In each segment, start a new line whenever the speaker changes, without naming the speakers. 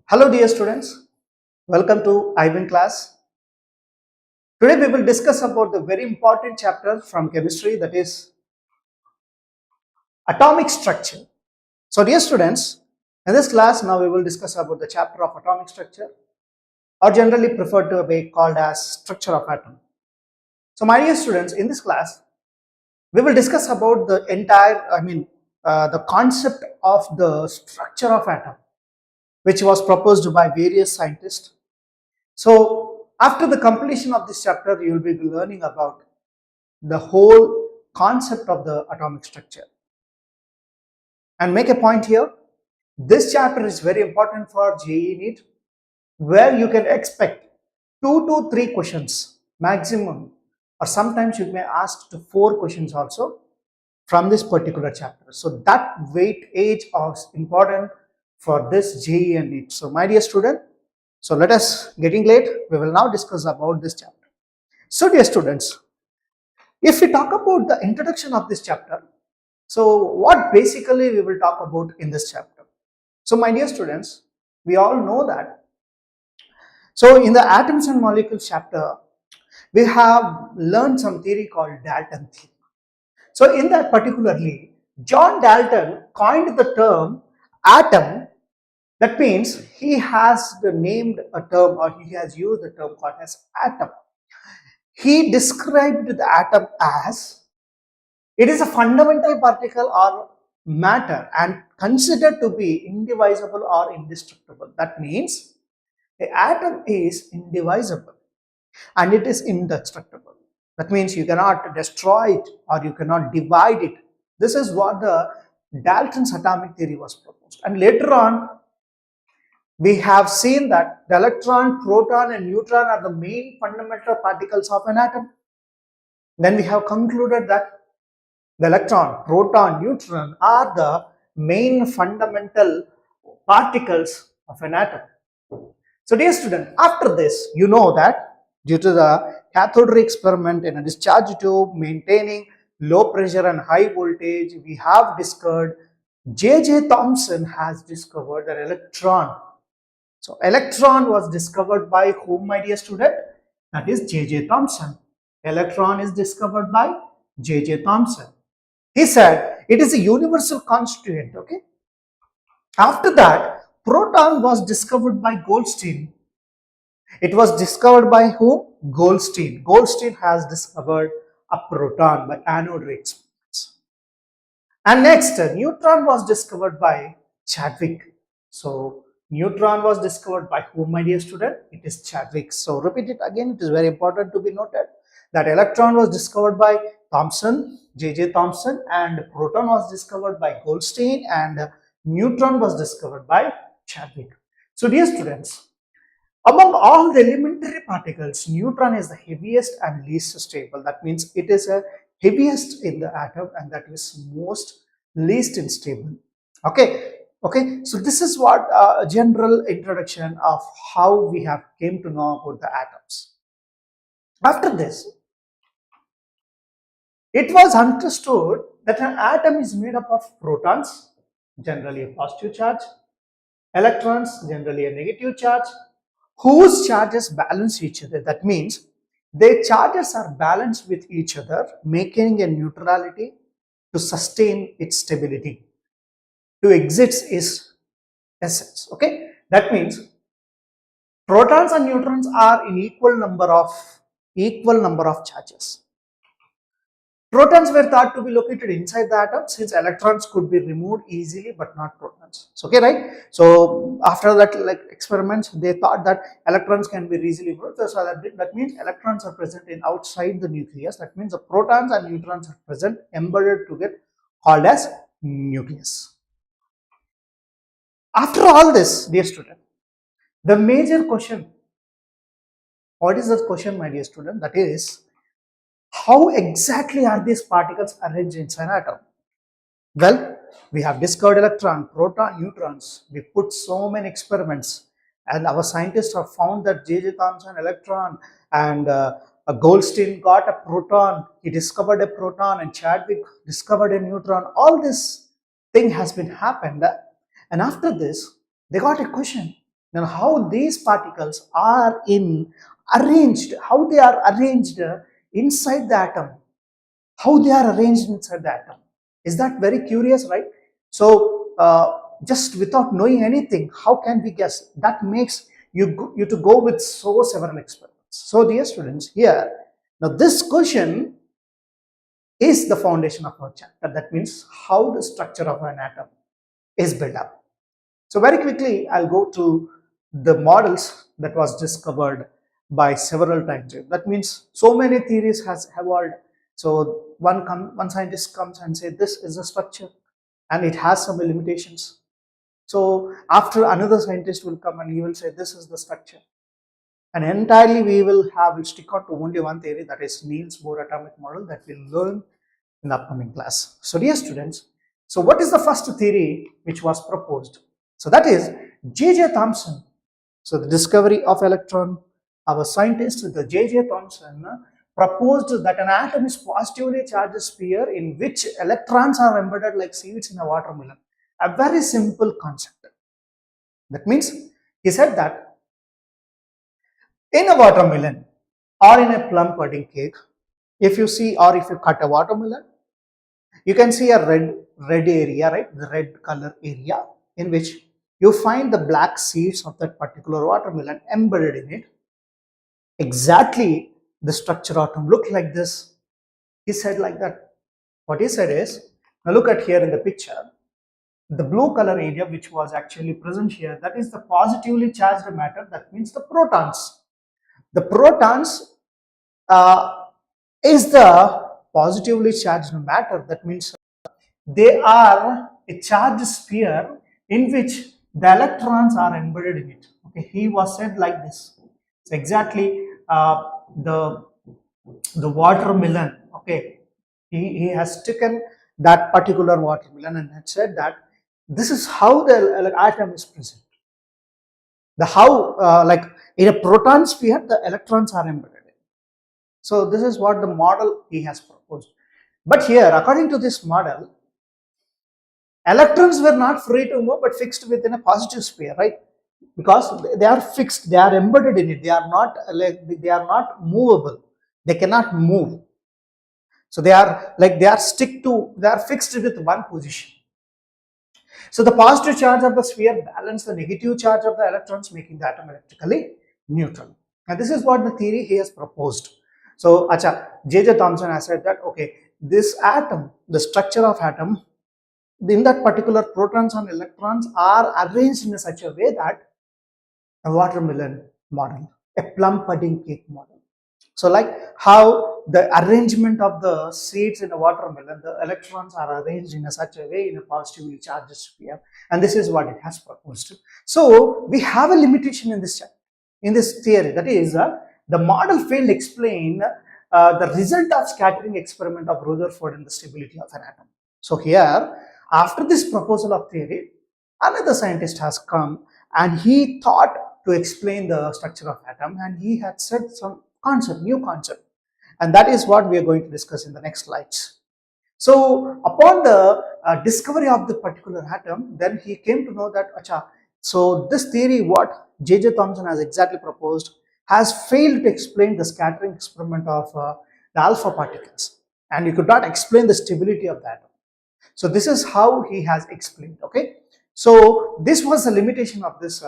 Hello dear students, welcome to IBIN class. Today we will discuss about the very important chapter from chemistry, that is atomic structure. So dear students, in this class now we will discuss about the chapter of atomic structure, or generally preferred to be called as structure of atom. So my dear students, in this class we will discuss about the entire, the concept of the structure of atom, which was proposed by various scientists. So after the completion of this chapter, you will be learning about the whole concept of the atomic structure. And make a point here, this chapter is very important for JEE NEET, where you can expect 2 to 3 questions maximum, or sometimes you may ask to 4 questions also from this particular chapter. So that weightage is important for this JEE and NEET. So my dear student, so let us, getting late, we will now discuss about this chapter. So dear students, if we talk about the introduction of this chapter, so what basically we will talk about in this chapter? So my dear students, we all know that. So in the atoms and molecules chapter, we have learned some theory called Dalton theory. So in that particularly, John Dalton coined the term atom. That means he has named a term, or he has used the term called as atom. He described the atom as it is a fundamental particle or matter and considered to be indivisible or indestructible. That means the atom is indivisible and it is indestructible. That means you cannot destroy it or you cannot divide it. This is what the Dalton's atomic theory was proposed. And later on, we have seen that the electron, proton and neutron are the main fundamental particles of an atom. Then we have concluded that the electron, proton, neutron are the main fundamental particles of an atom. So dear student, after this, you know that due to the cathode ray experiment in a discharge tube maintaining low pressure and high voltage, we have discovered J.J. Thomson has discovered an electron. So electron was discovered by whom, my dear student? That is J.J. Thomson. Electron is discovered by J.J. Thomson. He said it is a universal constituent. Okay. After that, proton was discovered by Goldstein. It was discovered by whom? Goldstein. Goldstein has discovered a proton by anode ray experiments. And next, neutron was discovered by Chadwick. So neutron was discovered by whom, my dear student? It is Chadwick. So repeat it again. It is very important to be noted that electron was discovered by Thomson, J.J. Thomson, and proton was discovered by Goldstein, and neutron was discovered by Chadwick. So dear students, among all the elementary particles, neutron is the heaviest and least stable. That means it is the heaviest in the atom and that is most least unstable. Okay. Okay, so this is what a general introduction of how we have came to know about the atoms. After this, it was understood that an atom is made up of protons, generally a positive charge, electrons, generally a negative charge, whose charges balance each other. That means their charges are balanced with each other, making a neutrality to sustain its stability, to exit its essence. Okay, that means protons and neutrons are in equal number of charges. Protons were thought to be located inside the atom since electrons could be removed easily but not protons. So, okay, right? So after that experiments, they thought that electrons can be easily removed. So that means electrons are present in outside the nucleus. That means the protons and neutrons are present embedded together, called as nucleus. After all this, dear student, the major question, what is the question, my dear student? That is, how exactly are these particles arranged inside an atom? Well, we have discovered electron, proton, neutrons. We put so many experiments and our scientists have found that J.J. Thomson electron and Goldstein got a proton. He discovered a proton and Chadwick discovered a neutron. All this thing has been happened. And after this, They got a question. Now, how these particles are arranged, how they are arranged inside the atom, how they are arranged inside the atom. Is that very curious, right? So, just without knowing anything, how can we guess? That makes you to go with several experiments. So, dear students, here now this question is the foundation of our chapter. That means how the structure of an atom is built up. So very quickly, I'll go to the models that was discovered by several times. That means so many theories has evolved. So one scientist comes and say this is a structure and it has some limitations. So after another scientist will come and he will say this is the structure. And entirely we will stick on to only one theory, that is Niels Bohr atomic model, that we'll learn in the upcoming class. So dear students, so what is the first theory which was proposed? So that is J.J. Thomson. So the discovery of electron, our scientist, the J.J. Thomson, proposed that an atom is positively charged sphere in which electrons are embedded like seeds in a watermelon. A very simple concept. That means he said that in a watermelon or in a plum pudding cake, if you see or if you cut a watermelon, you can see a red area, right? The red color area in which you find the black seeds of that particular watermelon embedded in it. Exactly the structure atom look like this. He said like that. What he said is, now look at here in the picture, the blue color area which was actually present here, that is the positively charged matter, that means the protons. The protons is the positively charged matter, that means they are a charged sphere in which the electrons are embedded in it. Okay, he was said like this. It's exactly the watermelon. Okay, he has taken that particular watermelon and had said that this is how the atom is present. The how like in a proton sphere the electrons are embedded in. So this is what the model he has proposed. But here, according to this model, electrons were not free to move but fixed within a positive sphere, right? Because they are fixed, they are embedded in it, they are not movable, they cannot move. So they are fixed with one position. So the positive charge of the sphere balance the negative charge of the electrons, making the atom electrically neutral. And this is what the theory he has proposed. So J.J. Thomson has said that okay, this atom, the structure of atom, in that particular protons and electrons are arranged in such a way that a watermelon model, a plum pudding cake model. So like how the arrangement of the seeds in a watermelon, the electrons are arranged in such a way in a positively charged sphere, and this is what it has proposed. So we have a limitation in this theory, that is the model failed to explain the result of scattering experiment of Rutherford in the stability of an atom. So here, after this proposal of theory, another scientist has come and he thought to explain the structure of atom, and he had said some new concept, and that is what we are going to discuss in the next slides. So upon the discovery of the particular atom, then he came to know that so this theory what J.J. Thomson has exactly proposed has failed to explain the scattering experiment of the alpha particles, and he could not explain the stability of the atom. So this is how he has explained. Okay, so this was the limitation of this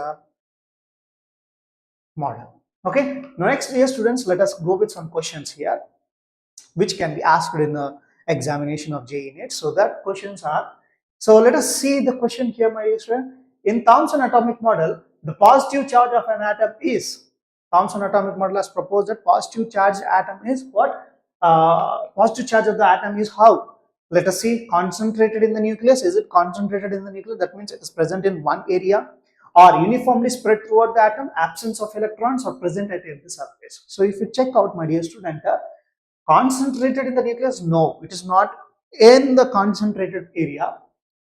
model. Okay, now next, dear students, let us go with some questions here which can be asked in the examination of JEE NEET. So that questions are, so let us see the question here, my dear student. In Thomson atomic model, the positive charge of an atom is, Thomson atomic model has proposed that positive charged atom is what? Positive charge of the atom is how? Let us see, concentrated in the nucleus. Is it concentrated in the nucleus? That means it is present in one area, or uniformly spread throughout the atom, absence of electrons, or present at every surface. So if you check out, my dear student, concentrated in the nucleus, no, it is not in the concentrated area.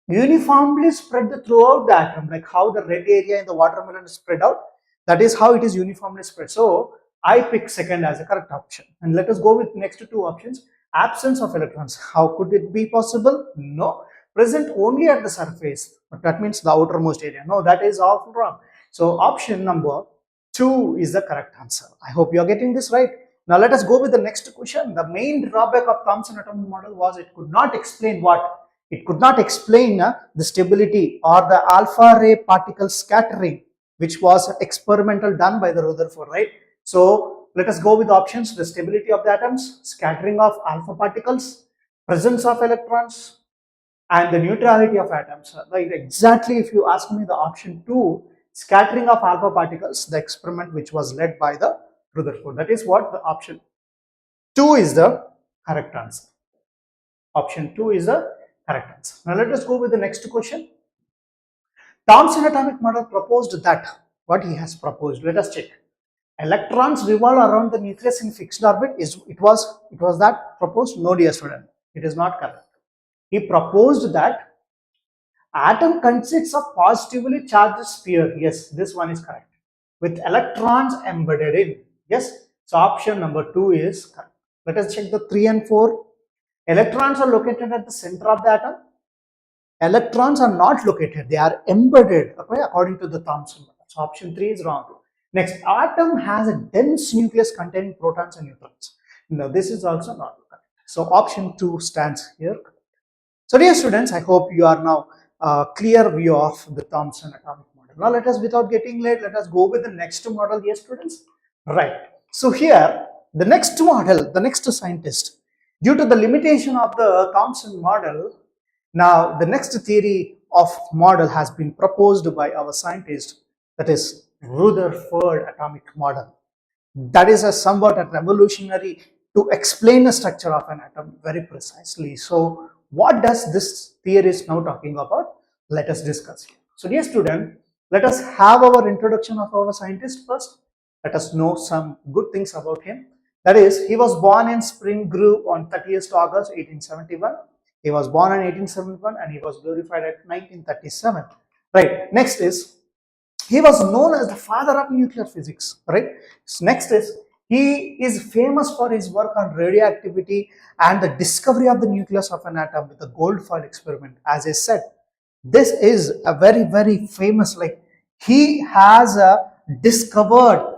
Uniformly spread throughout the atom, like how the red area in the watermelon is spread out, that is how it is uniformly spread. So I pick second as a correct option, and let us go with next two options. Absence of electrons, how could it be possible? No, present only at the surface. But that means the outermost area. No, that is all wrong. So option number 2 is the correct answer. I hope you are getting this right. Now let us go with the next question. The main drawback of Thomson atomic model was it could not explain what? It could not explain the stability or the alpha ray particle scattering, which was experimental done by the Rutherford, right? So let us go with the options: the stability of the atoms, scattering of alpha particles, presence of electrons, and the neutrality of atoms. Like exactly, if you ask me the option 2, scattering of alpha particles, the experiment which was led by the Rutherford. That is what the option 2 is the correct answer. Option 2 is the correct answer. Now let us go with the next question. Thomson atomic model proposed that, what he has proposed, let us check. Electrons revolve around the nucleus in fixed orbit. It was that proposed? No, dear student, it is not correct. He proposed that atom consists of positively charged sphere. Yes, this one is correct. With electrons embedded in. Yes, so option number 2 is correct. Let us check the 3 and 4. Electrons are located at the center of the atom. Electrons are not located, they are embedded, okay, according to the Thomson model. So option 3 is wrong. Next, atom has a dense nucleus containing protons and neutrons. Now this is also not correct. So option 2 stands here. So dear students, I hope you are now clear view of the Thomson atomic model. Now let us, without getting late, let us go with the next model, dear students. Right. So here, the next model, the next scientist, due to the limitation of the Thomson model, now the next theory of model has been proposed by our scientist, that is Rutherford atomic model. That is a somewhat a revolutionary to explain the structure of an atom very precisely. So what does this theory is now talking about? Let us discuss here. So dear student, let us have our introduction of our scientist first. Let us know some good things about him. That is, he was born in Spring Grove on 30th August 1871. He was born in 1871 and he was glorified at 1937. Right. Next is, he was known as the father of nuclear physics. Right. Next is, he is famous for his work on radioactivity and the discovery of the nucleus of an atom with the gold foil experiment. As I said, this is a very, very famous, like he has discovered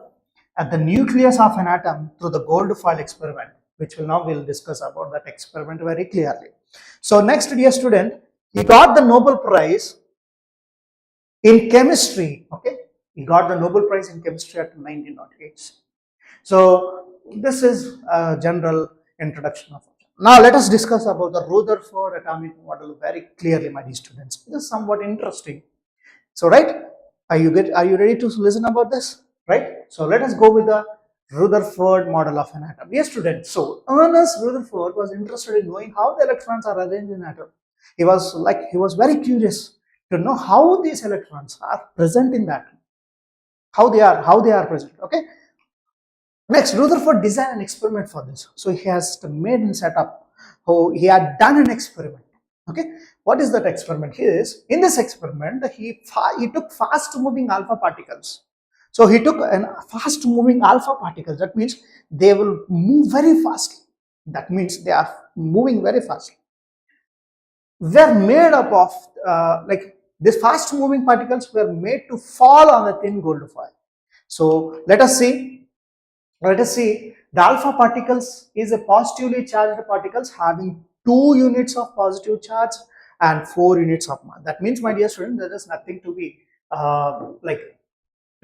at the nucleus of an atom through the gold foil experiment, which we'll discuss about that experiment very clearly. So next, dear student, he got the Nobel Prize in chemistry. Okay, he got the Nobel Prize in chemistry at 1908. So this is a general introduction of it. Now let us discuss about the Rutherford atomic model very clearly, my dear students. This is somewhat interesting. So right, are you ready to listen about this? Right. So let us go with the Rutherford model of an atom. Yes, students. So Ernest Rutherford was interested in knowing how the electrons are arranged in an atom. He was very curious to know how these electrons are present in the atom, how they are present. Okay. Next, Rutherford designed an experiment for this. So he has made and set up. Oh, he had done an experiment. Okay, what is that experiment? Here is, in this experiment, he took fast-moving alpha particles. So he took a fast-moving alpha particles. That means they will move very fast. That means they are moving very fast. Were made up of these fast-moving particles were made to fall on a thin gold foil. So let us see. The alpha particles is a positively charged particles having 2 units of positive charge and 4 units of mass. That means, my dear student, there is nothing to be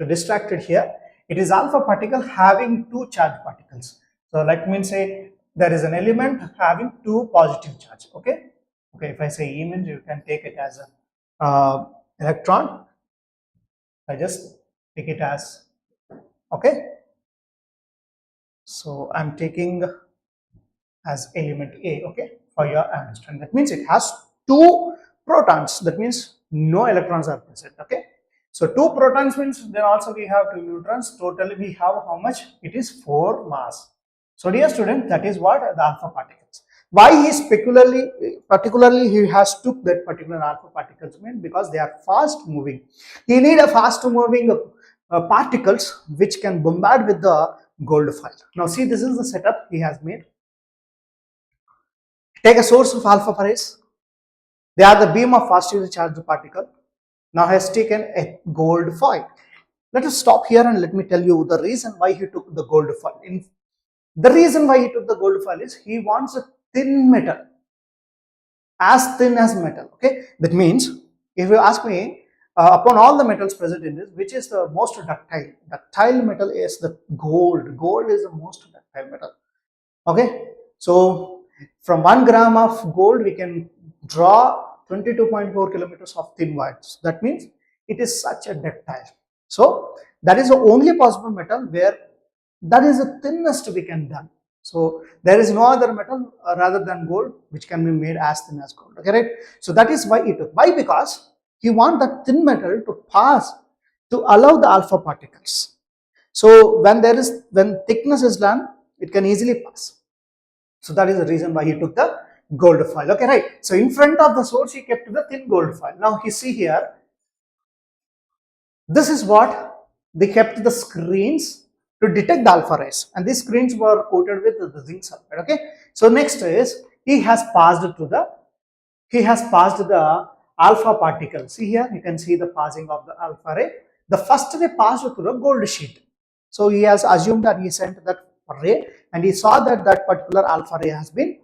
distracted here. It is alpha particle having 2 charged particles. So let me say there is an element having 2 positive charge. Okay. If I say E means, you can take it as a electron. I just take it as, okay. So I'm taking as element A, okay, for your understanding. That means it has 2 protons. That means no electrons are present, okay. So 2 protons means then also we have 2 neutrons. Totally we have how much? It is 4 mass. So dear student, that is what the alpha particles. Why he is particularly he has took that particular alpha particles mean because they are fast moving. He need a fast moving particles which can bombard with the gold foil. Now see, this is the setup he has made. Take a source of alpha rays. They are the beam of positively charged particle. Now has taken a gold foil. Let us stop here and let me tell you the reason why he took the gold foil. The reason why he took the gold foil is he wants a thin metal, as thin as metal. Okay, that means if you ask me, upon all the metals present in this, which is the most ductile? Ductile metal is the gold. Gold is the most ductile metal. Okay, so from 1 gram of gold we can draw 22.4 kilometers of thin wires. That means it is such a ductile. So that is the only possible metal where that is the thinnest we can done. So there is no other metal rather than gold which can be made as thin as gold. Okay, right? So that is why it took. Why? Because he want that thin metal to pass, to allow the alpha particles. So when thickness is done, it can easily pass. So that is the reason why he took the gold foil. Okay, right? So in front of the source he kept the thin gold foil. Now you see here, this is what they kept the screens to detect the alpha rays, and these screens were coated with the zinc sulfide. Okay, so next is he has passed the alpha particle. See here, you can see the passing of the alpha ray. The first ray passed through the gold sheet. So he has assumed that he sent that ray, and he saw that that particular alpha ray has been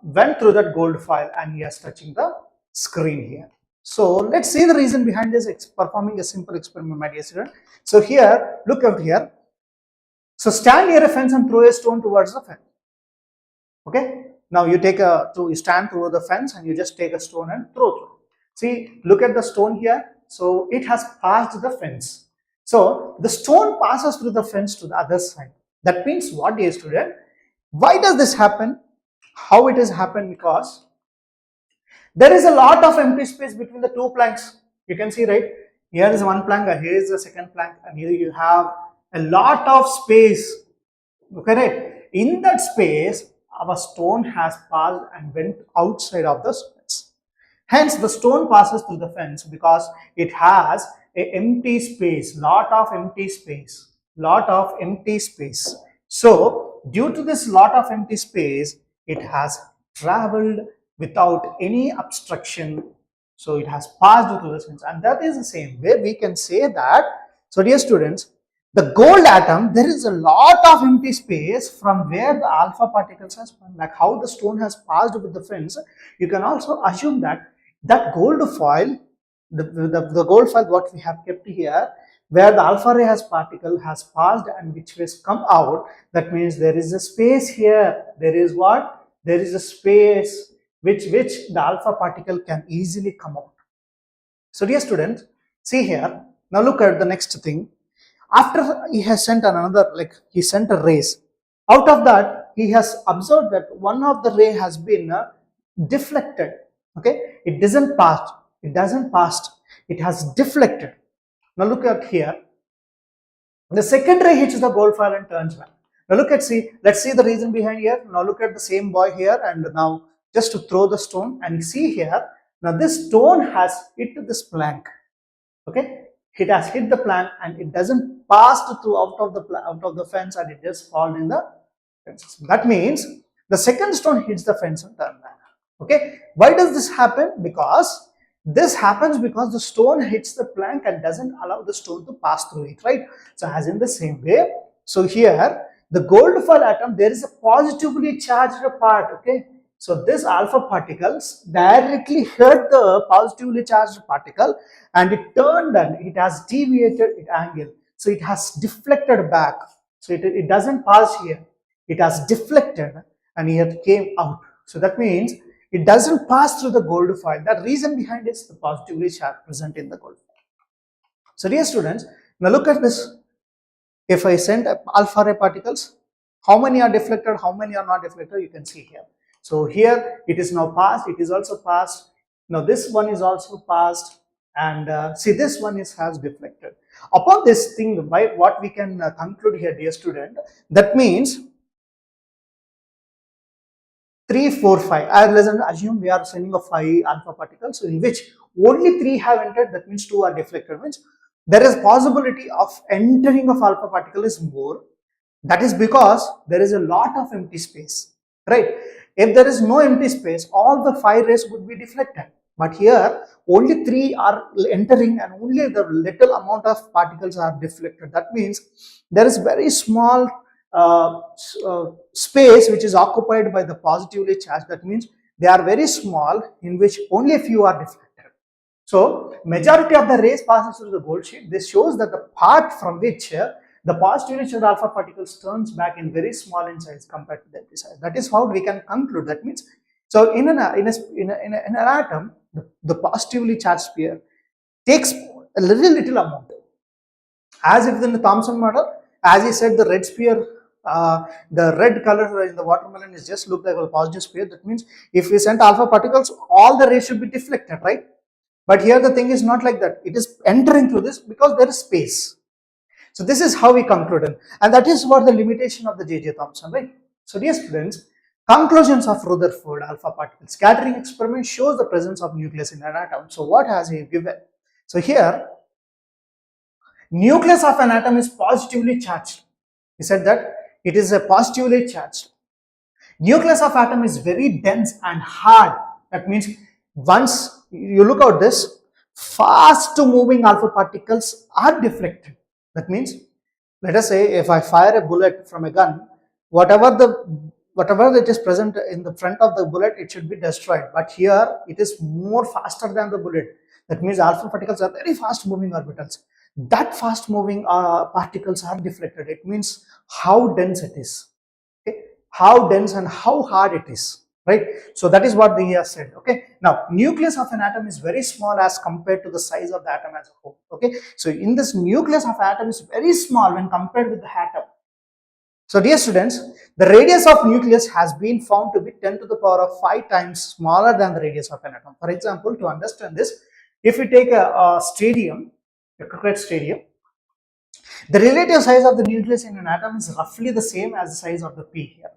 went through that gold foil, and he is touching the screen here. So let's see the reason behind this, performing a simple experiment, my dear student. So here, look out here. So stand near a fence and throw a stone towards the fence. Okay. Now you stand through the fence and you just take a stone and throw through. See, look at the stone here. So it has passed the fence. So the stone passes through the fence to the other side. That means what, dear student? Why does this happen? How it has happened? Because there is a lot of empty space between the two planks. You can see, right? Here is one plank and here is the second plank, and here you have a lot of space. Okay, right? In that space, our stone has passed and went outside of the fence. Hence, the stone passes through the fence because it has an empty space, lot of empty space. So, due to this lot of empty space, it has traveled without any obstruction. So, it has passed through the fence, and that is the same way we can say that. So, dear students, the gold atom, there is a lot of empty space from where the alpha particles has come. Like how the stone has passed with the fence, you can also assume that gold foil, the gold foil what we have kept here, where the alpha ray particle has passed and which has come out, that means there is a space here. There is what? There is a space which the alpha particle can easily come out. So dear students, see here, now look at the next thing. After he has sent he sent a rays. Out of that, he has observed that one of the ray has been deflected. Okay, it doesn't pass. It has deflected. Now look at here. The second ray hits the gold foil and turns back. Now let's see the reason behind here. Now look at the same boy here, and now just to throw the stone, and see here. Now this stone has hit this plank. Okay. It has hit the plank and it doesn't pass through out of the fence, and it just falls in the fence. That means the second stone hits the fence and turns back. Okay, why does this happen? Because this happens because the stone hits the plank and doesn't allow the stone to pass through it, right? So as in the same way, so here the gold foil atom, there is a positively charged part. Okay, so this alpha particles directly hit the positively charged particle, and it turned and it has deviated its angle. So it has deflected back. So it doesn't pass here. It has deflected and it came out. So that means it doesn't pass through the gold foil. That reason behind it is the positively charge present in the gold foil. So dear students, now look at this. If I send alpha ray particles, how many are deflected, how many are not deflected, you can see here. So here it is now passed, it is also passed. Now this one is also passed, and see this one has deflected. Upon this thing, by what we can conclude here, dear student, that means 3, 4, 5. Let's assume we are sending a 5 alpha particles, so in which only 3 have entered, that means 2 are deflected. Means there is possibility of entering of alpha particle is more. That is because there is a lot of empty space, right? If there is no empty space, all the 5 rays would be deflected. But here, only 3 are entering and only the little amount of particles are deflected. That means there is very small space which is occupied by the positively charged. That means they are very small, in which only a few are deflected. So majority of the rays passes through the gold sheet. This shows that the part from which the positively charged alpha particles turns back in very small in size compared to the empty size. That is how we can conclude. That means, so in an atom, the positively charged sphere takes a little amount. As if in the Thomson model, as he said, the red sphere, the red color in the watermelon is just look like a positive sphere. That means if we send alpha particles, all the rays should be deflected, right? But here the thing is not like that. It is entering through this because there is space. So this is how we concluded, and that is what the limitation of the J.J. Thomson, right? So dear students, conclusions of Rutherford alpha particle scattering experiment shows the presence of nucleus in an atom. So what has he given? So here, nucleus of an atom is positively charged. He said that it is a positively charged. Nucleus of atom is very dense and hard. That means once you look at this, fast moving alpha particles are deflected. That means, let us say if I fire a bullet from a gun, whatever it is present in the front of the bullet, it should be destroyed. But here it is more faster than the bullet. That means alpha particles are very fast moving orbitals. That fast moving particles are deflected. It means how dense it is, okay? How dense and how hard it is, right? So that is what he has said. Okay, now nucleus of an atom is very small as compared to the size of the atom as a whole. Okay, so in this nucleus of atom is very small when compared with the atom. So dear students, the radius of nucleus has been found to be 10 to the power of 5 times smaller than the radius of an atom. For example, to understand this, if we take a stadium, a cricket stadium, the relative size of the nucleus in an atom is roughly the same as the size of the pea here.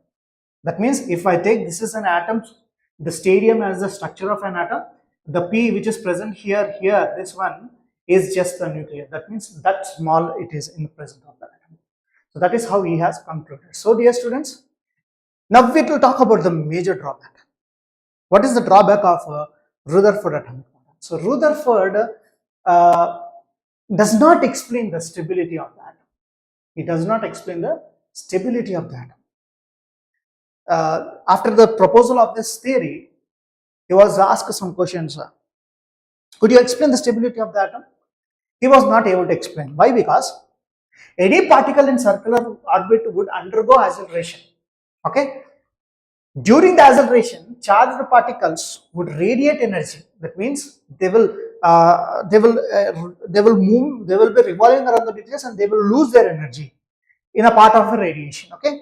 That means if I take this is an atom, the stadium as the structure of an atom, the P which is present here, this one is just the nucleus. That means that small it is in the presence of the atom. So that is how he has concluded. So dear students, now we will talk about the major drawback. What is the drawback of Rutherford atomic model? So Rutherford does not explain the stability of the atom. He does not explain the stability of the atom. After the proposal of this theory, he was asked some questions. Could you explain the stability of the atom? He was not able to explain. Why? Because any particle in circular orbit would undergo acceleration. Okay. During the acceleration, charged particles would radiate energy. That means they will move. They will be revolving around the nucleus and they will lose their energy in a part of a radiation. Okay.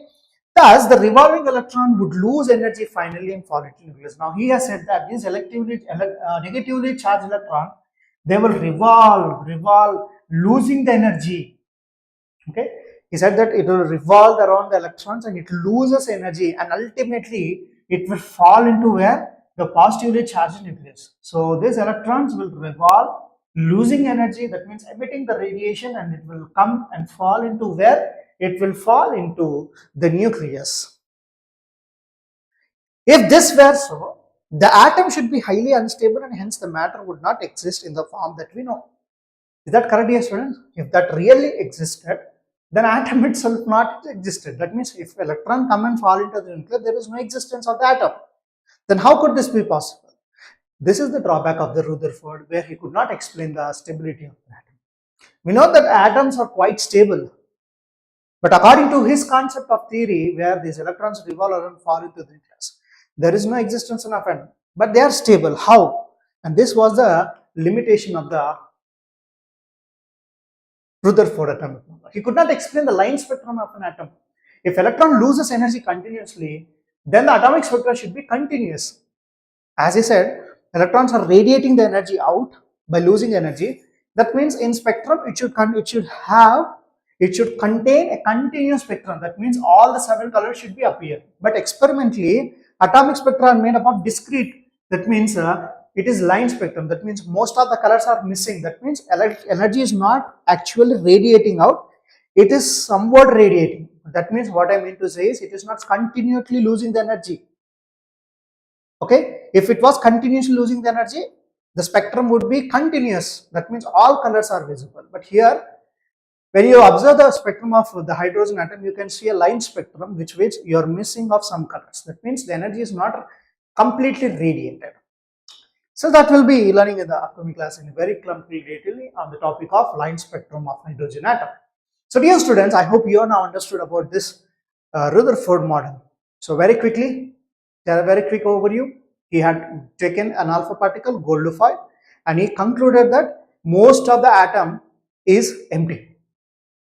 Thus, the revolving electron would lose energy finally and fall into nucleus. Now, he has said that these negatively charged electron, they will revolve, losing the energy. Okay, he said that it will revolve around the electrons and it loses energy, and ultimately it will fall into where the positively charged nucleus. So these electrons will revolve, losing energy. That means emitting the radiation, and it will come and fall into where it will fall into the nucleus. If this were so, the atom should be highly unstable and hence the matter would not exist in the form that we know. Is that correct, dear students? If that really existed, then atom itself not existed. That means if electron come and fall into the nucleus, there is no existence of the atom. Then how could this be possible? This is the drawback of the Rutherford, where he could not explain the stability of the atom. We know that atoms are quite stable. But according to his concept of theory, where these electrons revolve around and fall into the nucleus, there is no existence of atom, but they are stable. How? And this was the limitation of the Rutherford atomic number. He could not explain the line spectrum of an atom. If electron loses energy continuously, then the atomic spectrum should be continuous. As he said, electrons are radiating the energy out by losing energy. That means in spectrum, it should contain a continuous spectrum. That means all the 7 colors should be appear. But experimentally, atomic spectra are made up of discrete. That means it is line spectrum. That means most of the colors are missing. That means energy is not actually radiating out. It is somewhat radiating. That means what I mean to say is it is not continuously losing the energy. Okay, if it was continuously losing the energy, the spectrum would be continuous. That means all colors are visible. But here, when you observe the spectrum of the hydrogen atom, you can see a line spectrum which you are missing of some colors. That means the energy is not completely radiated. So that will be learning in the upcoming class in very completely on the topic of line spectrum of hydrogen atom. So dear students, I hope you are now understood about this Rutherford model. So very quickly, a very quick overview. He had taken an alpha particle, gold-foil, and he concluded that most of the atom is empty.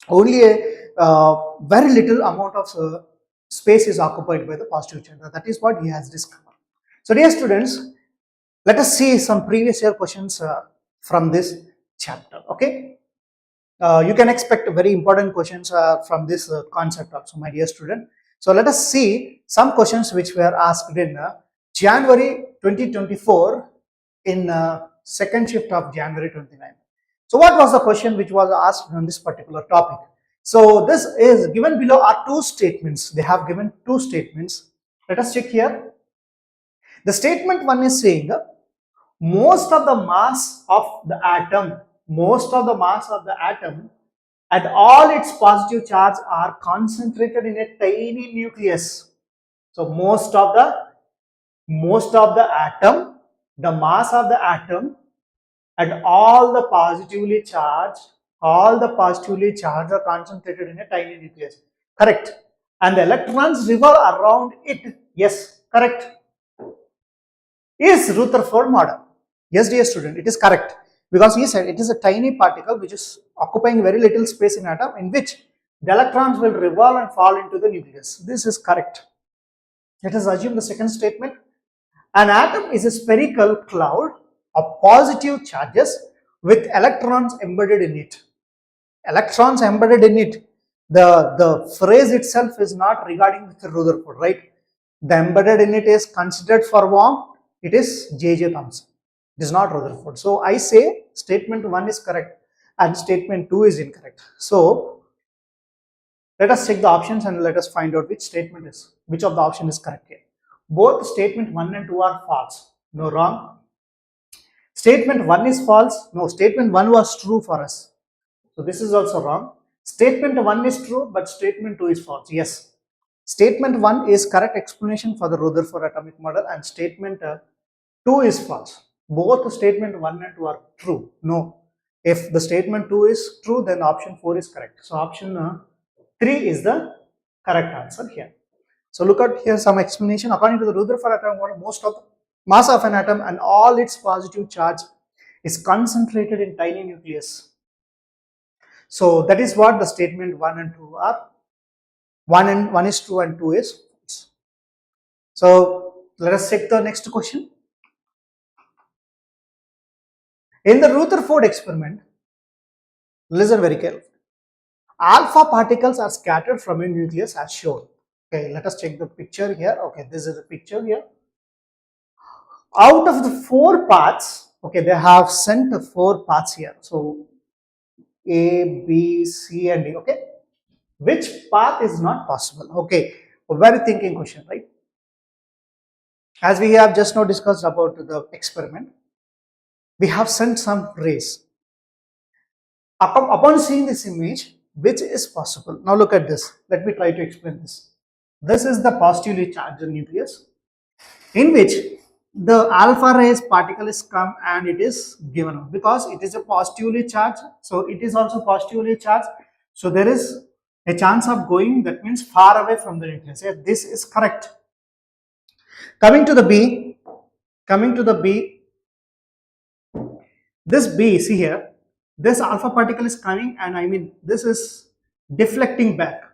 Only a very little amount of space is occupied by the positive charge. That is what he has discovered. So dear students, let us see some previous year questions from this chapter. Okay, you can expect very important questions from this concept also, my dear student. So let us see some questions which were asked in January 2024 in second shift of January 29. So what was the question which was asked on this particular topic? So this is given below are two statements. They have given two statements. Let us check here. The statement one is saying most of the mass of the atom and all its positive charge are concentrated in a tiny nucleus. So most of the atom, the mass of the atom and all the positively charged are concentrated in a tiny nucleus. Correct. And the electrons revolve around it. Yes, correct. Is Rutherford model. Yes, dear student, it is correct. Because he said it is a tiny particle which is occupying very little space in atom, in which the electrons will revolve and fall into the nucleus. This is correct. Let us assume the second statement. An atom is a spherical cloud of positive charges with electrons embedded in it. Electrons embedded in it. The phrase itself is not regarding with Rutherford, right? The embedded in it is considered for warm. It is J.J. Thomson. It is not Rutherford. So I say statement 1 is correct and statement 2 is incorrect. So let us check the options and let us find out which of the option is correct here. Both statement 1 and 2 are false. No, wrong. Statement 1 is false. No, statement 1 was true for us. So this is also wrong. Statement 1 is true, but statement 2 is false. Yes. Statement 1 is correct explanation for the Rutherford atomic model and statement 2 is false. Both statement 1 and 2 are true. No. If the statement 2 is true, then option 4 is correct. So option 3 is the correct answer here. So look at here some explanation. According to the Rutherford atomic model, most of the mass of an atom and all its positive charge is concentrated in tiny nucleus. So that is what the statement 1 and 2 are. 1 is true and 2 is false. So let us check the next question. In the Rutherford experiment, listen very carefully. Alpha particles are scattered from a nucleus as shown. Okay, let us check the picture here. Okay, this is the picture here. Out of the 4 paths, okay, they have sent 4 paths here. So A, B, C and D. Okay, which path is not possible? Okay, a very thinking question, right? As we have just now discussed about the experiment, we have sent some rays. Upon seeing this image, which is possible? Now look at this. Let me try to explain this. This is the positively charged nucleus in which the alpha rays particle is come and it is given out because it is a positively charged. So it is also positively charged. So there is a chance of going, that means far away from the nucleus. Yes, this is correct. Coming to the B, this B, see here, this alpha particle is coming and this is deflecting back.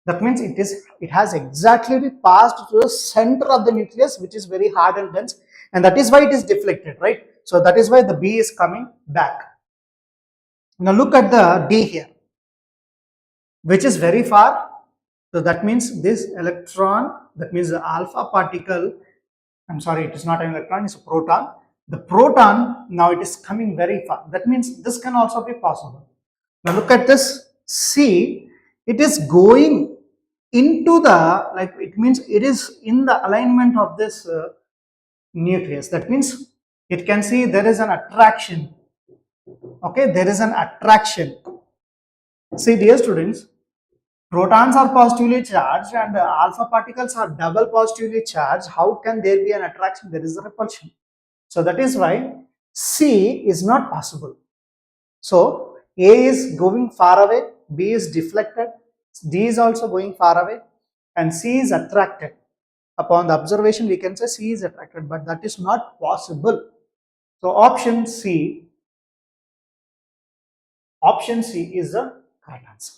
That means it has exactly passed to the center of the nucleus, which is very hard and dense, and that is why it is deflected, right? So that is why the B is coming back. Now look at the D here, which is very far. So that means this electron, that means the alpha particle, I'm sorry, it is not an electron, it's a proton. The proton, now it is coming very far. That means this can also be possible. Now look at this C, it is going into the, like it means it is in the alignment of this nucleus. That means it can see there is an attraction. Okay, there is an attraction. See, dear students, protons are positively charged and alpha particles are double positively charged. How can there be an attraction? There is a repulsion. So that is why C is not possible. So A is going far away, B is deflected, D is also going far away, and C is attracted. Upon the observation, we can say C is attracted, but that is not possible. So option C is the correct answer.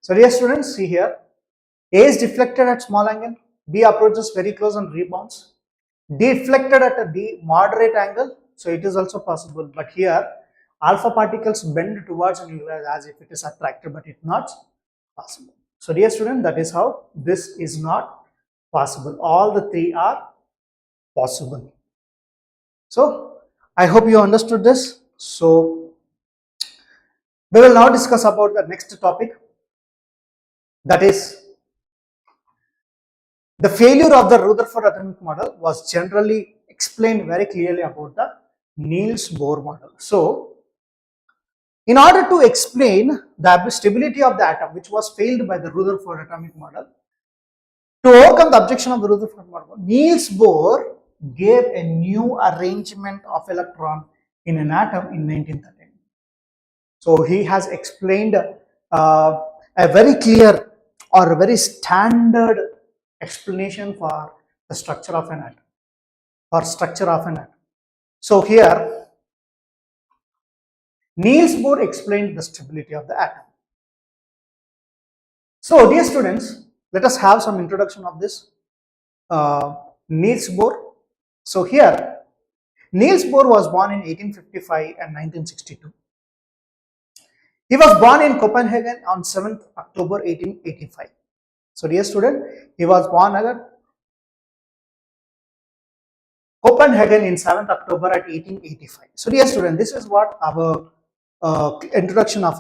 So dear students, see here, A is deflected at small angle, B approaches very close and rebounds, deflected at a D moderate angle, so it is also possible. But here, alpha particles bend towards a nucleus as if it is attracted, but it's not possible. So dear student, that is how this is not possible. All the three are possible. So I hope you understood this. So we will now discuss about the next topic, that is the failure of the Rutherford atomic model was generally explained very clearly about the Niels Bohr model. So in order to explain the stability of the atom, which was failed by the Rutherford atomic model, to overcome the objection of the Rutherford model, Niels Bohr gave a new arrangement of electron in an atom in 1913. So he has explained a very clear or a very standard explanation for the structure of an atom, So here Niels Bohr explained the stability of the atom. So dear students, let us have some introduction of this Niels Bohr. So here Niels Bohr was born in 1855 and 1962. He was born in Copenhagen on 7th October 1885. So dear student, he was born at Copenhagen in 7th October at 1885. So dear student, this is what our introduction of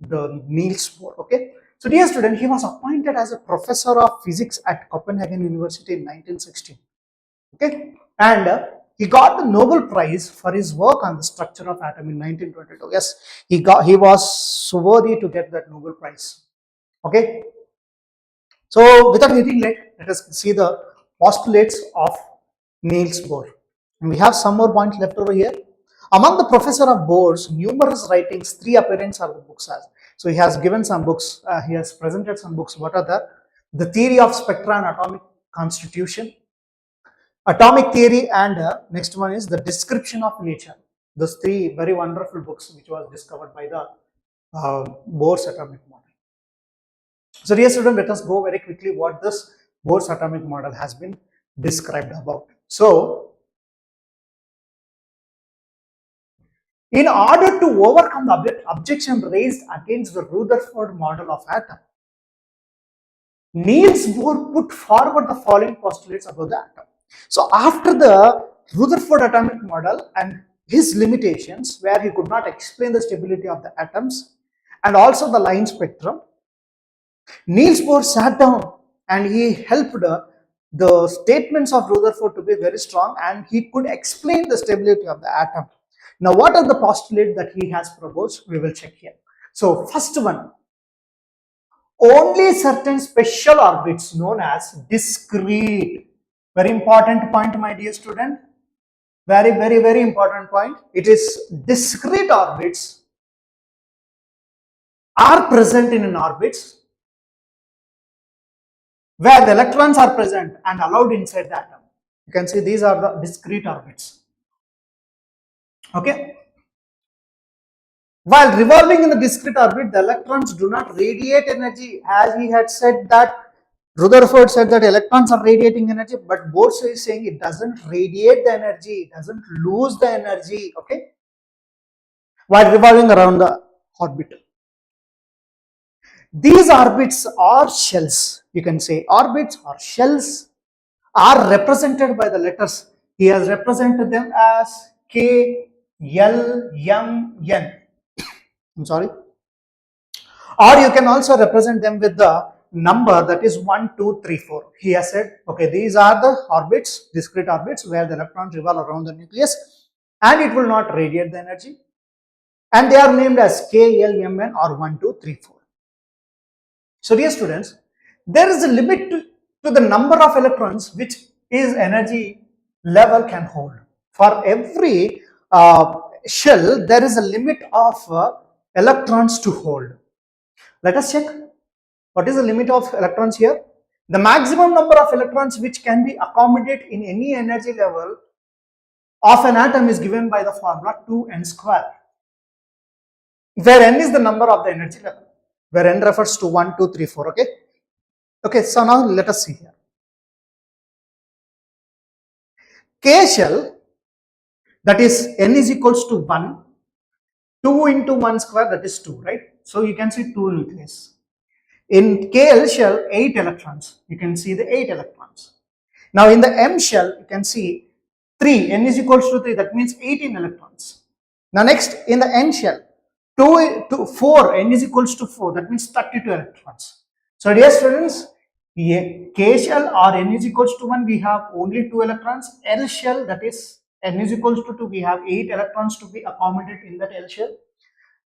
the Niels Bohr. Okay. So dear student, he was appointed as a professor of physics at Copenhagen University in 1916. Okay. And he got the Nobel Prize for his work on the structure of atom in 1922. Yes, he was so worthy to get that Nobel Prize. Okay. So without anything late, let us see the postulates of Niels Bohr. And we have some more points left over here. Among the professor of Bohr's numerous writings, 3 appearances are the books as. So he has given some books, he has presented some books. What are the theory of spectra and atomic constitution, atomic theory, and next one is the description of nature. Those 3 very wonderful books which was discovered by the Bohr's atomic model. So dear student, let us go very quickly what this Bohr's atomic model has been described about. So in order to overcome the objection raised against the Rutherford model of atom, Niels Bohr put forward the following postulates about the atom. So after the Rutherford atomic model and his limitations, where he could not explain the stability of the atoms and also the line spectrum, Niels Bohr sat down and he helped the statements of Rutherford to be very strong, and he could explain the stability of the atom. Now, what are the postulates that he has proposed? We will check here. So, first one, only certain special orbits known as discrete. Very important point, my dear student. Very, very, very important point. It is discrete orbits are present in an orbit where the electrons are present and allowed inside the atom. You can see these are the discrete orbits. Okay. While revolving in the discrete orbit, the electrons do not radiate energy, as he had said that Rutherford said that electrons are radiating energy, but Bohr is saying it doesn't radiate the energy, it doesn't lose the energy, okay, while revolving around the orbit. These orbits are shells, you can say orbits or shells are represented by the letters. He has represented them as K, L, M, N. I'm sorry. Or you can also represent them with the number that is 1, 2, 3, 4. He has said, okay, these are the orbits, discrete orbits where the electrons revolve around the nucleus and it will not radiate the energy. And they are named as K, L, M, N or 1, 2, 3, 4. So dear students, there is a limit to the number of electrons which is energy level can hold. For every shell, there is a limit of electrons to hold. Let us check. What is the limit of electrons here? The maximum number of electrons which can be accommodated in any energy level of an atom is given by the formula 2n square, where n is the number of the energy level, where n refers to 1, 2, 3, 4. Okay. Okay. So now let us see here. K shell, that is n is equals to 1, 2 into 1 square, that is 2, right? So you can see 2 nucleus. In KL shell, 8 electrons. You can see the 8 electrons. Now in the M shell, you can see 3, n is equals to 3, that means 18 electrons. Now next, in the N shell, 2 to 4, n is equals to 4, that means 32 electrons. So dear students, K shell or n is equals to 1, we have only 2 electrons. L shell, that is n is equals to 2, we have 8 electrons to be accommodated in that L shell.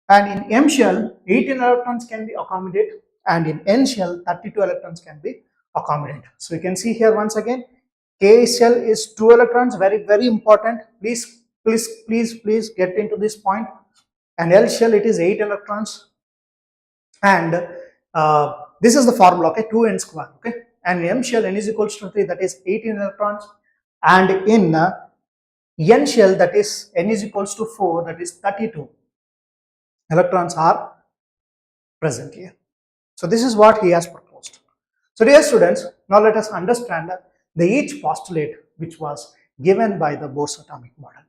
And in M shell, 18 electrons can be accommodated, and in N shell, 32 electrons can be accommodated. So you can see here once again, K shell is 2 electrons, very important. Please get into this point. And L shell, it is 8 electrons. And this is the formula, okay, 2n square, okay. And M shell, n is equals to 3, that is 18 electrons. And in N shell, that is n is equals to 4, that is 32 electrons are present here. So this is what he has proposed. So dear students, now let us understand the each postulate which was given by the Bohr's atomic model.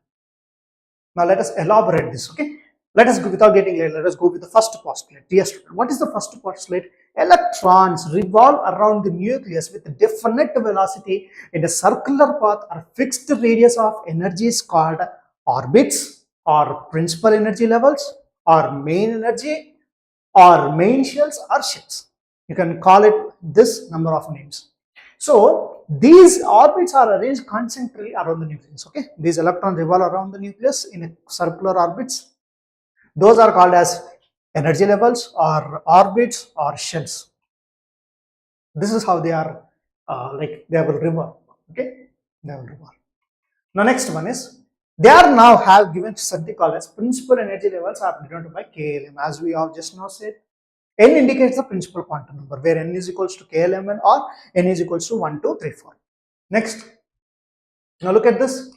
Now let us elaborate this, okay. Let us go, without getting late, let us go with the first postulate. Dear student, what is the first postulate? Electrons revolve around the nucleus with a definite velocity in a circular path or fixed radius of energies called orbits or principal energy levels or main energy or main shells or shells. You can call it this number of names. So these orbits are arranged concentrically around the nucleus, okay. These electrons revolve around the nucleus in a circular orbits. Those are called as energy levels or orbits or shells. This is how they are, like they will revolve, okay. They will revolve. Now next one is, they are now have given something called as principal energy levels are denoted by KLM, as we have just now said. N indicates the principal quantum number, where n is equals to KLMN or n is equals to 1, 2, 3, 4. Next, now look at this.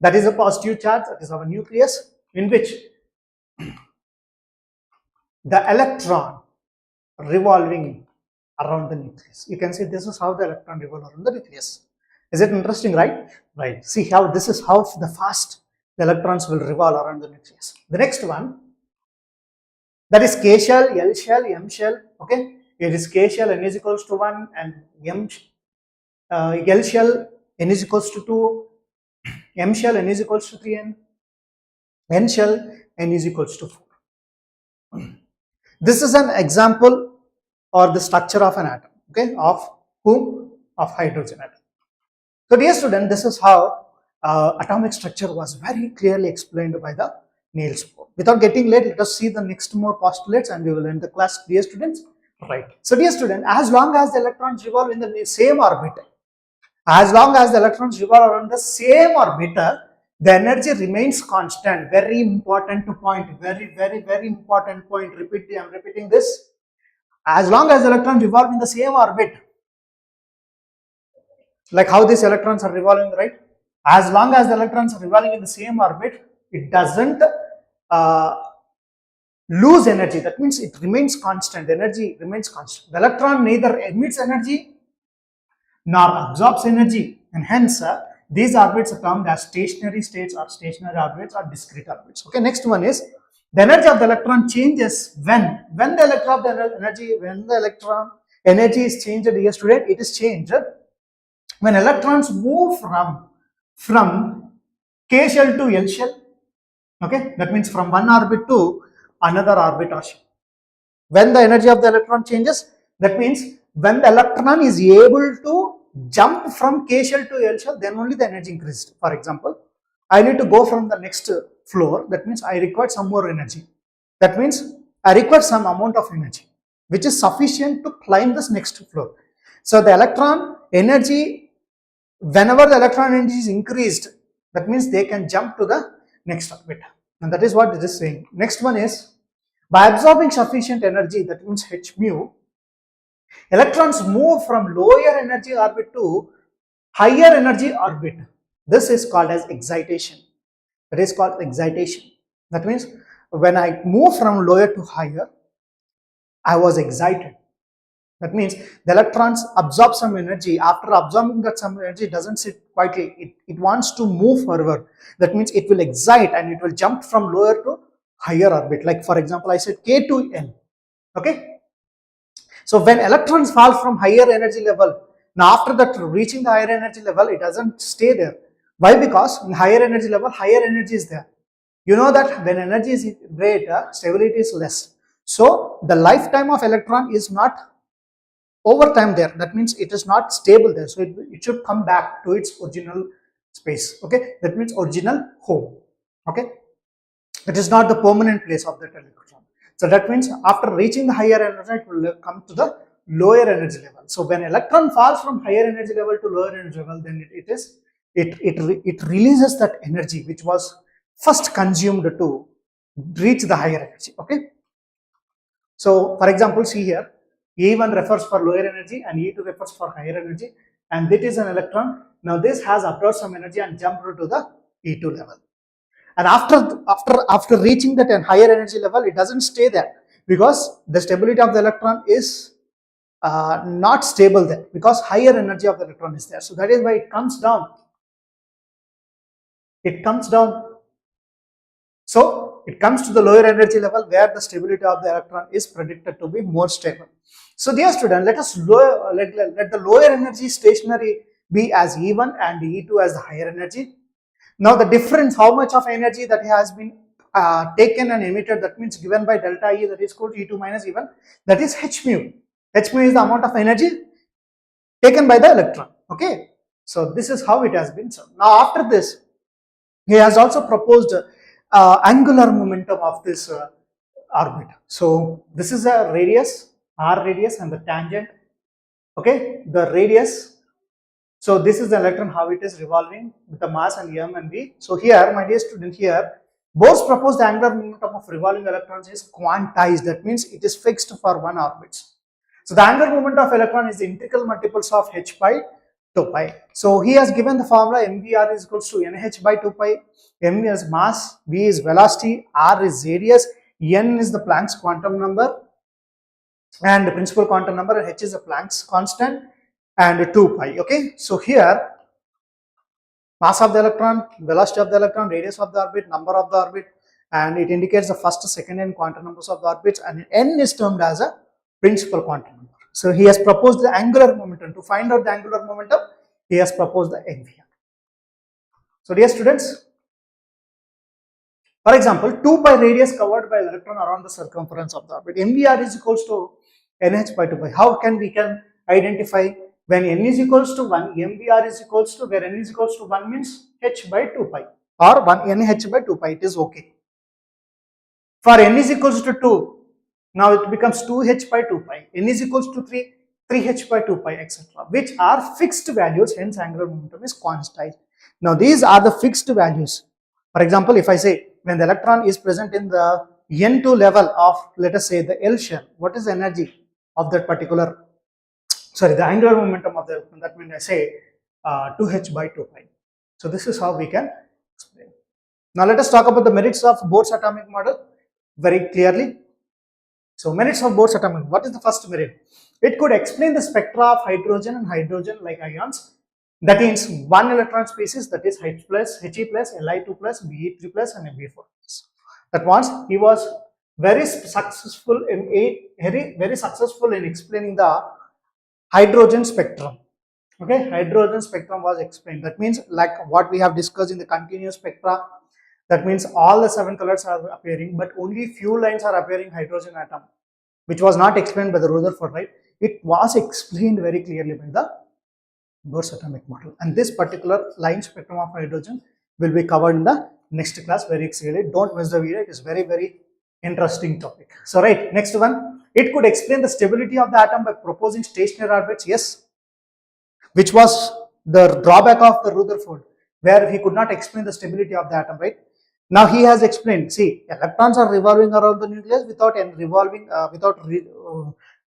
That is a positive charge, that is our nucleus, in which the electron revolving around the nucleus. You can see this is how the electron revolves around the nucleus. Is it interesting, right? Right. See how this is how the fast the electrons will revolve around the nucleus. The next one, that is K shell, L shell, M shell. Okay, it is K shell, n is equals to 1, and L shell, n is equals to 2, M shell, n is equals to 3n, N shell, n is equals to 4. This is an example or the structure of an atom. Okay, of whom? Of hydrogen atom. So dear student, this is how atomic structure was very clearly explained by the Niels Bohr. Without getting late, let us see the next more postulates and we will end the class, dear students. Right. So dear student, as long as the electrons revolve in the same orbit, as long as the electrons revolve around the same orbit, the energy remains constant. Very important point, very important point. I am repeating this. As long as the electrons revolve in the same orbit, like how these electrons are revolving, right? As long as the electrons are revolving in the same orbit, it doesn't lose energy. That means it remains constant. The energy remains constant. The electron neither emits energy nor absorbs energy, and hence these orbits are termed as stationary states or stationary orbits or discrete orbits. Okay, next one is the energy of the electron changes when the electron energy is changed. Dear student, it is changed when electrons move from K shell to L shell. Okay, that means from one orbit to another orbit or shell. When the energy of the electron changes, That means when the electron is able to jump from K shell to L shell, then only the energy increased. For example, I need to go from the next floor. That means I require some more energy. That means I require some amount of energy, which is sufficient to climb this next floor. So the electron energy, whenever the electron energy is increased, that means they can jump to the next orbit. And that is what it is saying. Next one is, by absorbing sufficient energy, that means h mu, electrons move from lower energy orbit to higher energy orbit. This is called as excitation. That is called excitation. That means when I move from lower to higher, I was excited. That means the electrons absorb some energy. After absorbing that some energy, it doesn't sit quietly. It wants to move forward. That means it will excite and it will jump from lower to higher orbit. Like for example, I said K to L. Okay. So when electrons fall from higher energy level, now after that reaching the higher energy level, it doesn't stay there. Why? Because in higher energy level, higher energy is there. You know that when energy is greater, stability is less. So the lifetime of electron is not over time there. That means it is not stable there. So it should come back to its original space. Okay. That means original home. Okay. It is not the permanent place of that electron. So that means after reaching the higher energy, it will come to the lower energy level. So when electron falls from higher energy level to lower energy level, then it releases that energy which was first consumed to reach the higher energy. Okay. So for example, see here, E1 refers for lower energy and E2 refers for higher energy, and this is an electron. Now this has absorbed some energy and jumped to the E2 level. And after reaching that higher energy level, it doesn't stay there because the stability of the electron is not stable there because higher energy of the electron is there. So that is why it comes down. It comes down. So it comes to the lower energy level where the stability of the electron is predicted to be more stable. So dear student, let the lower energy stationary be as E1 and E2 as the higher energy. Now the difference, how much of energy that has been taken and emitted, that means given by delta E, that is called E2 minus E1, that is h mu. H mu is the amount of energy taken by the electron. Okay, so this is how it has been. So now after this, he has also proposed angular momentum of this orbit. So this is a radius, r radius, and the tangent. Okay, the radius. So this is the electron, how it is revolving with the mass and m and v. So here, my dear student, here Bohr's proposed angular momentum of revolving electrons is quantized. That means it is fixed for one orbit. So the angular momentum of electron is the integral multiples of h by 2 pi. So he has given the formula mvr is equals to nh by 2 pi. M is mass, v is velocity, r is radius, n is the Planck's quantum number and the principal quantum number, and h is the Planck's constant, and 2 pi. Okay, so here mass of the electron, velocity of the electron, radius of the orbit, number of the orbit, and it indicates the first, second, and quantum numbers of the orbits, and n is termed as a principal quantum number. So he has proposed the angular momentum. To find out the angular momentum, he has proposed the MVR. So dear students, for example, 2 pi radius covered by electron around the circumference of the orbit. MVR is equals to nh by 2 pi. How can we identify? When n is equals to 1, MVR is equals to, where n is equals to 1 means h by 2 pi or 1 nh by 2 pi, it is okay. For n is equals to 2, now it becomes 2h by 2 pi, n is equals to 3, 3h by 2 pi, etc., which are fixed values, hence angular momentum is quantized. Now these are the fixed values. For example, if I say when the electron is present in the n2 level of, let us say, the L shell, what is the energy of that particular, the angular momentum of the electron, that means I say 2h by 2 pi. So this is how we can explain. Now let us talk about the merits of Bohr's atomic model very clearly. So merits of Bohr's atomic model. What is the first merit? It could explain the spectra of hydrogen and hydrogen-like ions. That means one electron species, that is H plus, He plus, Li2 plus, Be3 plus, and Be4 plus. That means he was very successful in explaining the hydrogen spectrum. Okay, hydrogen spectrum was explained. That means like what we have discussed in the continuous spectra. That means all the 7 colors are appearing, but only few lines are appearing hydrogen atom. which was not explained by the Rutherford, right? It was explained very clearly by the Bohr's atomic model. And this particular line spectrum of hydrogen will be covered in the next class very clearly. Don't miss the video. It is very, very interesting topic. So, right, next one. It could explain the stability of the atom by proposing stationary orbits. Yes, which was the drawback of the Rutherford, where he could not explain the stability of the atom, right? Now he has explained. See, electrons are revolving around the nucleus without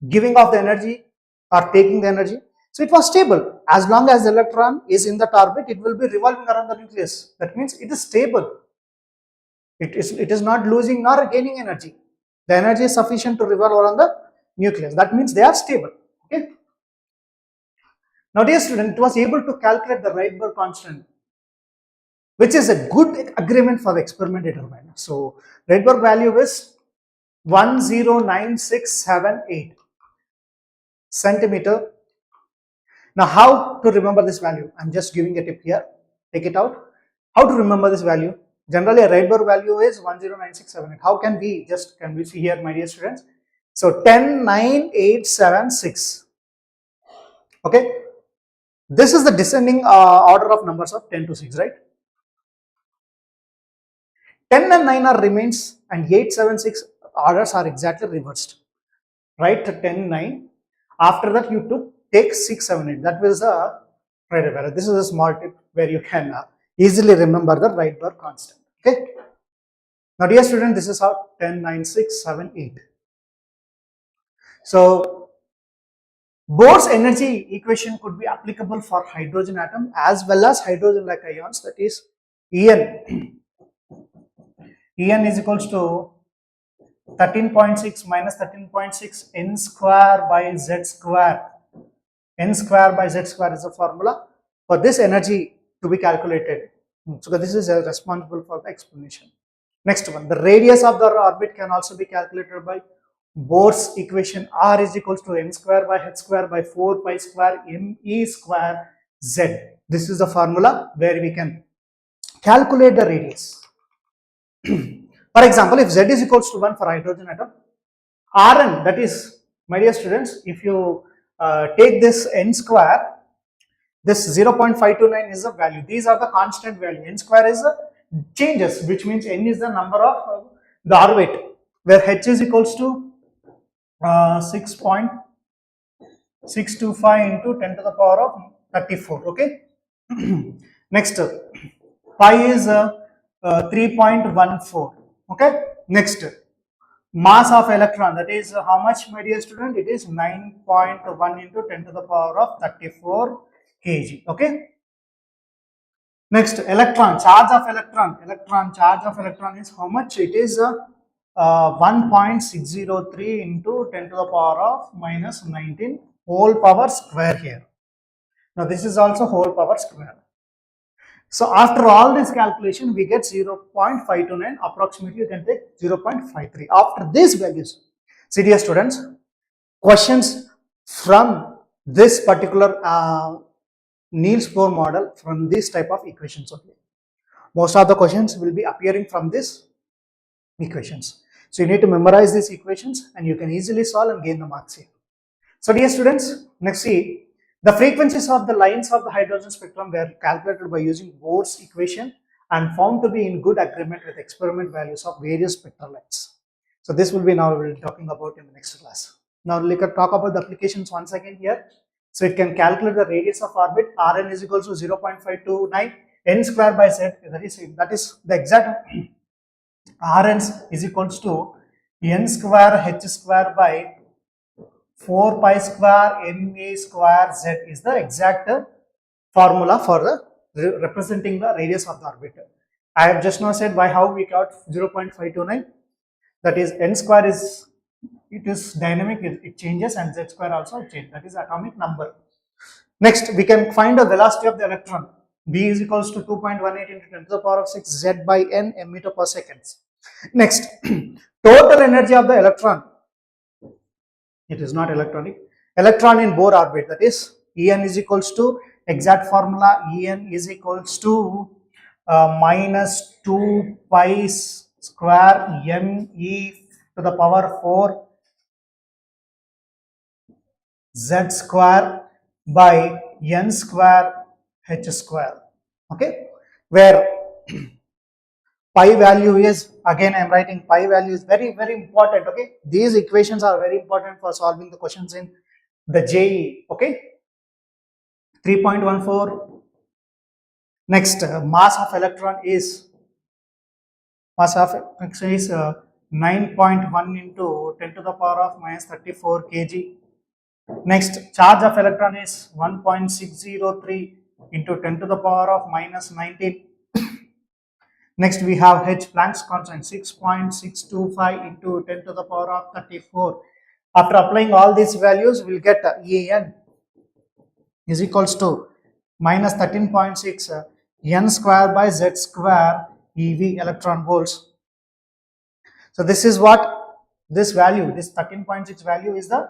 giving off the energy or taking the energy. So it was stable. As long as the electron is in that orbit, it will be revolving around the nucleus. That means it is stable. It is not losing nor gaining energy. The energy is sufficient to revolve around the nucleus. That means they are stable. Okay. Now, dear student, it was able to calculate the Rydberg constant, which is a good agreement for the experiment determined. So, Rydberg value is 109678 centimeter. Now, how to remember this value? I'm just giving a tip here. Take it out. How to remember this value? Generally, a Rydberg value is 109678. How can we see here, my dear students? So, 109,876. Okay. This is the descending order of numbers of 10 to 6, right? 10 and 9 are remains and 8, 7, 6 orders are exactly reversed. Right? 10, 9. After that, you take 6, 7, 8. That was the Rydberg value. This is a small tip where you can easily remember the Rydberg constant. Okay. Now, dear student, this is how 10, 9, 6, 7, 8. So, Bohr's energy equation could be applicable for hydrogen atom as well as hydrogen-like ions, that is En. En is equals to 13.6 minus 13.6 n square by z square. N square by z square is the formula for this energy to be calculated. So, this is responsible for the explanation. Next one, the radius of the orbit can also be calculated by Bohr's equation. R is equals to n square by h square by 4 pi square me square z. This is the formula where we can calculate the radius. For example, if z is equals to 1 for hydrogen atom, Rn, that is, my dear students, if you take this n square, this 0.529 is the value. These are the constant value. N square is the changes, which means n is the number of the orbit, where h is equals to 6.625 into 10 to the power of 34. Okay. Next, pi is 3.14. Okay. Next, mass of electron, that is how much, my dear student? It is 9.1 into 10 to the power of 34 kg. Okay. Next, electron, charge of electron. Charge of electron is how much? It is 1.603 into 10 to the power of minus 19 whole power square here. Now, this is also whole power square. So, after all this calculation, we get 0.529, approximately you can take 0.53. After these values, see dear students, questions from this particular Niels Bohr model from this type of equations only. Most of the questions will be appearing from this equations. So, you need to memorize these equations and you can easily solve and gain the marks here. So, dear students, next see, the frequencies of the lines of the hydrogen spectrum were calculated by using Bohr's equation and found to be in good agreement with experiment values of various spectral lengths. So, this will be now we'll be talking about in the next class. Now, we can talk about the applications once again here. So, it can calculate the radius of orbit. Rn is equal to 0.529 n square by z. That is the exact Rn is equals to n square h square by 4 pi square ma square z is the exact formula for the representing the radius of the orbit. I have just now said how we got 0.529. That is n square is dynamic, it changes, and z square also changes. That is atomic number. Next, we can find the velocity of the electron. B is equals to 2.18 into 10 to the power of 6 z by n meter per second. Next, total energy of the electron. It is not electronic. Electron in Bohr orbit, that is En is equals to, exact formula, En is equals to minus 2 pi square me to the power 4 Z square by N square H square. Okay, where pi value is, again I am writing pi value is very important. Okay, these equations are very important for solving the questions in the JEE. Okay, 3.14. Next, mass of electron is 9.1 into 10 to the power of minus 34 kg. Next, charge of electron is 1.603 into 10 to the power of minus 19. Next, we have H Planck's constant 6.625 into 10 to the power of 34. After applying all these values, we will get En is equals to minus 13.6 N square by Z square EV electron volts. So this is what this value, this 13.6 value is the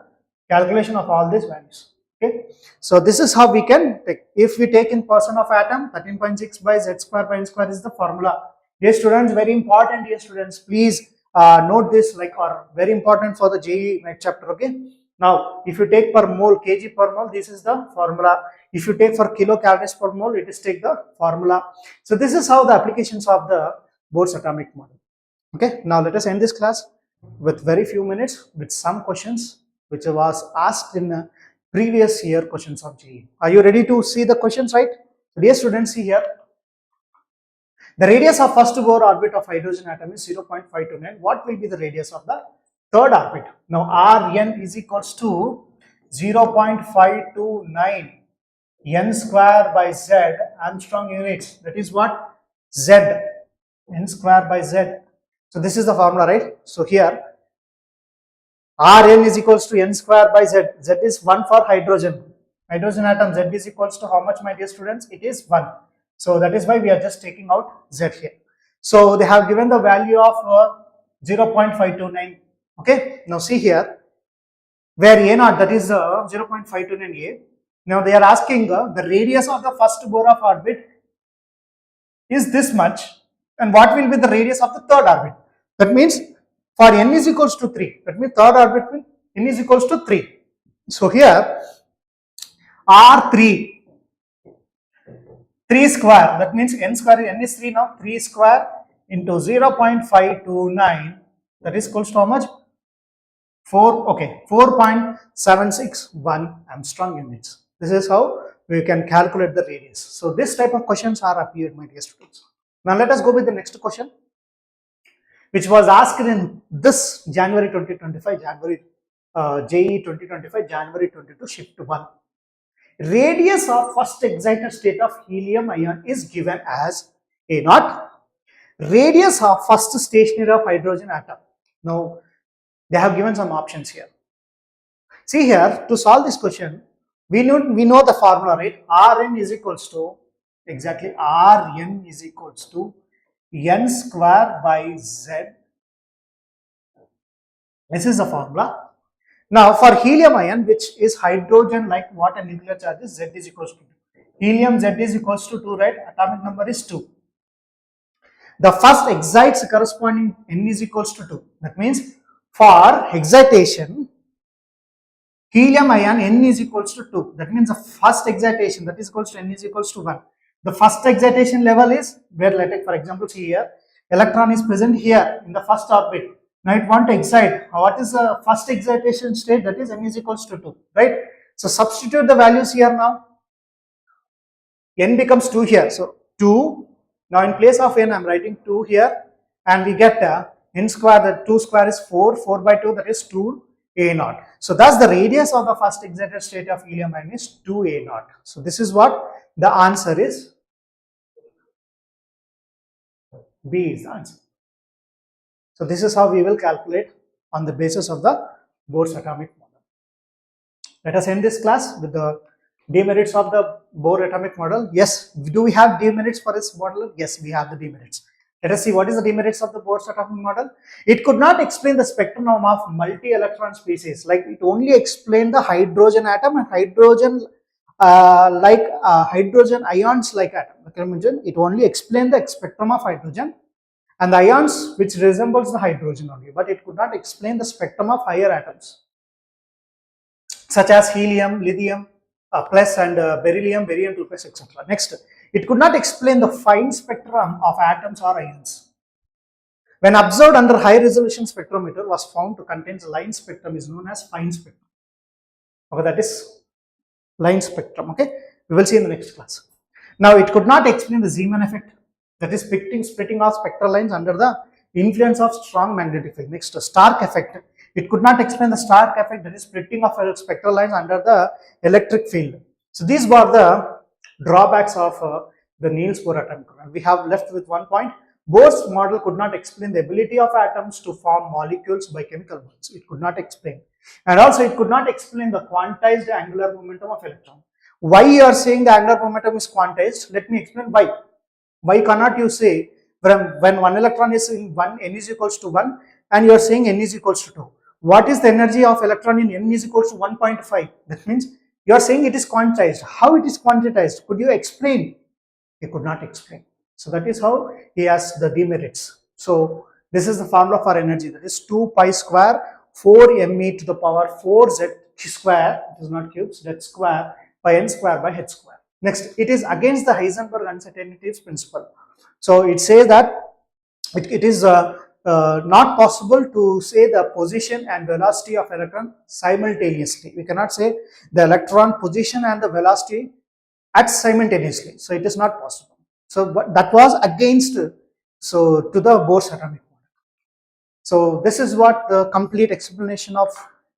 calculation of all these values. Okay, so this is how we can take. If we take in percent of atom, 13.6 by Z square by N square is the formula. Dear students, very important. Dear students, please note this, like, or very important for the JEE chapter. Okay. Now, if you take per mole, kg per mole, this is the formula. If you take for kilocalories per mole, it is take the formula. So this is how the applications of the Bohr's atomic model. Okay, now let us end this class with very few minutes with some questions which was asked in previous year questions of JEE. Are you ready to see the questions, right? Dear students, see here. The radius of first Bohr orbit of hydrogen atom is 0.529. What will be the radius of the third orbit? Now Rn is equals to 0.529 n square by z Armstrong units. That is what? Z, n square by z. So this is the formula, right? So here Rn is equals to n square by z. Z is 1 for hydrogen. Hydrogen atom, Z is equals to how much, my dear students? It is 1. So that is why we are just taking out Z here. So they have given the value of 0.529. Okay. Now see here, where A naught, that is 0.529A. Now they are asking the radius of the first Bohr of orbit is this much, and what will be the radius of the third orbit? That means for n is equals to 3. That means third orbit will n is equals to 3. So here R3, 3 square, that means n square, n is 3 now, 3 square into 0.529, that is equals to how much? 4.761 Armstrong units. This is how we can calculate the radius. So this type of questions are appeared, my dear students. Now let us go with the next question, which was asked in this January 2025, JEE 2025, January 22, shift 1. Radius of first excited state of helium ion is given as A naught. Radius of first stationary of hydrogen atom. Now they have given some options here. See here, to solve this question, we know the formula, right? Rn is equals to, exactly, Rn is equals to n square by z. This is the formula. Now for helium ion, which is hydrogen like what a nuclear charge is, Z is equals to 2. Helium, Z is equals to 2, right? Atomic number is 2. The first excites corresponding N is equals to 2. That means for excitation, helium ion N is equals to 2. That means the first excitation, that is equals to N is equals to 1. The first excitation level is where, let us, for example, see here, electron is present here in the first orbit. Now it want to excite. What is the first excitation state? That is N is equals to 2, right? So substitute the values here now. N becomes 2 here. So 2. Now in place of N, I am writing 2 here, and we get N square, that 2 square is 4. 4 by 2, that is 2 A naught. So thus the radius of the first excited state of helium ion is 2 A naught. So this is what the answer is. B is the answer. So this is how we will calculate on the basis of the Bohr's atomic model. Let us end this class with the demerits of the Bohr atomic model. Yes, do we have demerits for this model? Yes, we have the demerits. Let us see what is the demerits of the Bohr's atomic model. It could not explain the spectrum of multi-electron species. Like it only explained the hydrogen atom and hydrogen hydrogen ions like atom. It only explained the spectrum of hydrogen and the ions which resembles the hydrogen only, but it could not explain the spectrum of higher atoms. such as helium, lithium plus and beryllium, barium 2 plus, etc. Next, it could not explain the fine spectrum of atoms or ions. When observed under high resolution spectrometer was found to contain the line spectrum is known as fine spectrum. Okay, that is line spectrum. Okay, we will see in the next class. Now, it could not explain the Zeeman effect, that is splitting of spectral lines under the influence of strong magnetic field. Next, Stark effect. It could not explain the Stark effect, that is splitting of spectral lines under the electric field. So these were the drawbacks of the Niels Bohr atomic model. We have left with one point. Bohr's model could not explain the ability of atoms to form molecules by chemical bonds. It could not explain. And also it could not explain the quantized angular momentum of electron. Why you are saying the angular momentum is quantized? Let me explain why. Why cannot you say when one electron is in 1, n is equals to 1 and you are saying n is equals to 2. What is the energy of electron in n is equals to 1.5? That means you are saying it is quantized. How it is quantized? Could you explain? He could not explain. So that is how he has the demerits. So this is the formula for energy, that is 2 pi square 4 me to the power 4 z square, it is not cubes, z square by n square by h square. Next, it is against the Heisenberg uncertainties principle. So it says that it is not possible to say the position and velocity of electron simultaneously. We cannot say the electron position and the velocity at simultaneously. So it is not possible. So that was against to the Bohr's atomic model. So this is what the complete explanation of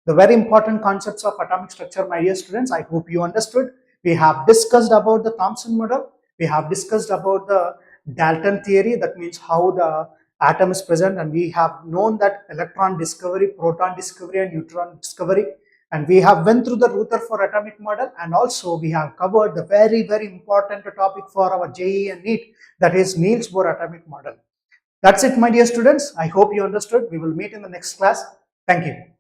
the very important concepts of atomic structure, my dear students. I hope you understood. We have discussed about the Thomson model. We have discussed about the Dalton theory, that means how the atom is present, and we have known that electron discovery, proton discovery and neutron discovery, and we have went through the Rutherford atomic model, and also we have covered the very important topic for our JEE and NEET, that is Niels Bohr atomic model. That's it, my dear students. I hope you understood. We will meet in the next class. Thank you.